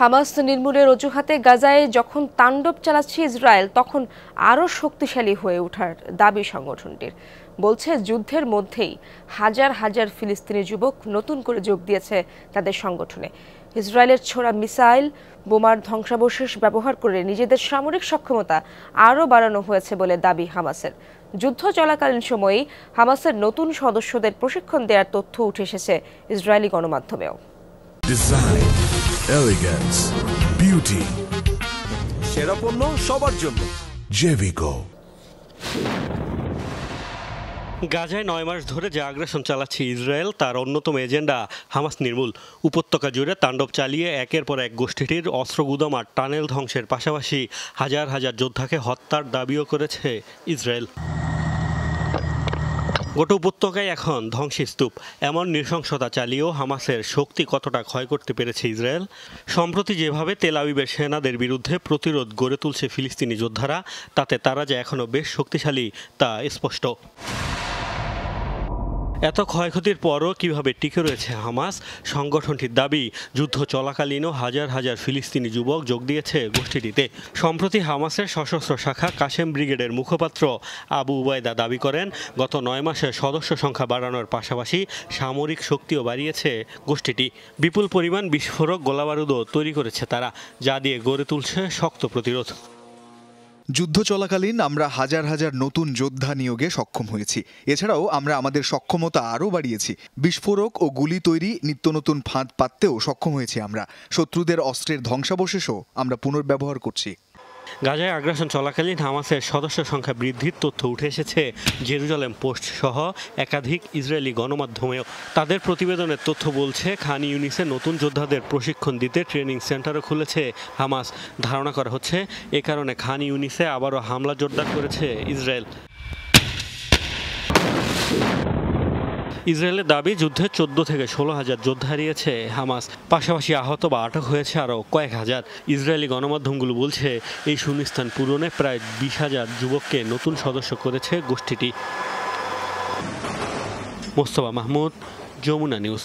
Hamas নির্মূলের অজুহাতে গাজায় যখন তাণ্ডব চালাচ্ছে ইসরায়েল, তখন আরও শক্তিশালী হয়ে ওঠার দাবি সংগঠনটির। বলছে যুদ্ধের মধ্যেই হাজার হাজার ফিলিস্তিনি যুবক নতুন করে যোগ দিয়েছে তাদের সংগঠনে। ইসরায়েলের ছোড়া মিসাইল, বোমার ধ্বংসাবশেষ ব্যবহার করে নিজেদের সামরিক সক্ষমতা আরও বাড়ানো হয়েছে বলে দাবি হামাসের। যুদ্ধ চলাকালীন সময়েই হামাসের নতুন সদস্যদের প্রশিক্ষণ দেওয়ার তথ্য উঠে এসেছে ইসরায়েলি গণমাধ্যমেও। ডিজাইন, এলিগেন্স, বিউটি, সেরা পণ্য সবার জন্য জেভিকো। গাজায় 9 মাস ধরে যে আগ্রাসন চালাচ্ছে ইসরায়েল, তার অন্যতম এজেন্ডা হামাস নির্মূল। উপত্যকা জুড়ে তাণ্ডব চালিয়ে একের পর এক গোষ্ঠীটির অস্ত্রগুদাম আর টানেল ধ্বংসের পাশাপাশি হাজার হাজার যোদ্ধাকে হত্যার দাবিও করেছে ইসরায়েল। গোটা উপত্যকায় এখন ধ্বংসস্তূপ। এমন নৃশংসতা চালিয়েও হামাসের শক্তি কতটা ক্ষয় করতে পেরেছে ইসরায়েল। সম্প্রতি যেভাবে তেল আবিবের সেনাদের বিরুদ্ধে প্রতিরোধ গড়ে তুলছে ফিলিস্তিনি যোদ্ধারা, তাতে তারা যে এখনও বেশ শক্তিশালী তা স্পষ্ট। এত ক্ষয়ক্ষতির পরও কিভাবে টিকে রয়েছে হামাস? সংগঠনটির দাবি, যুদ্ধ চলাকালীনও হাজার হাজার ফিলিস্তিনি যুবক যোগ দিয়েছে গোষ্ঠীটিতে। সম্প্রতি হামাসের সশস্ত্র শাখা কাশেম ব্রিগেডের মুখপাত্র আবু উবায়দা দাবি করেন, গত 9 মাসে সদস্য সংখ্যা বাড়ানোর পাশাপাশি সামরিক শক্তিও বাড়িয়েছে গোষ্ঠীটি। বিপুল পরিমাণ বিস্ফোরক গোলাবারুদও তৈরি করেছে তারা, যা দিয়ে গড়ে তুলছে শক্ত প্রতিরোধ। যুদ্ধ চলাকালীন আমরা হাজার হাজার নতুন যোদ্ধা নিয়োগে সক্ষম হয়েছি। এছাড়াও আমরা আমাদের সক্ষমতা আরও বাড়িয়েছি। বিস্ফোরক ও গুলি তৈরি, নিত্য নতুন ফাঁদ পাততেও সক্ষম হয়েছি আমরা। শত্রুদের অস্ত্রের ধ্বংসাবশেষও আমরা পুনর্ব্যবহার করছি। গাজায় আগ্রাসন চলাকালীন হামাসের সদস্য সংখ্যা বৃদ্ধির তথ্য উঠে এসেছে জেরুজালেম পোস্ট সহ একাধিক ইসরায়েলি গণমাধ্যমেও। তাদের প্রতিবেদনের তথ্য বলছে, খান ইউনিসে নতুন যোদ্ধাদের প্রশিক্ষণ দিতে ট্রেনিং সেন্টারও খুলেছে হামাস। ধারণা করা হচ্ছে এ কারণে খান ইউনিসে আবারও হামলা জোরদার করেছে ইসরায়েল। ইসরায়েলের দাবি, যুদ্ধে 14 থেকে 16 হাজার যোদ্ধা হারিয়েছে হামাস। পাশাপাশি আহত বা আটক হয়েছে আরও কয়েক হাজার। ইসরায়েলি গণমাধ্যমগুলো বলছে, এই শূন্যস্থান পূরণে প্রায় 20,000 যুবককে নতুন সদস্য করেছে গোষ্ঠীটি। মোস্তফা মাহমুদ, যমুনা নিউজ।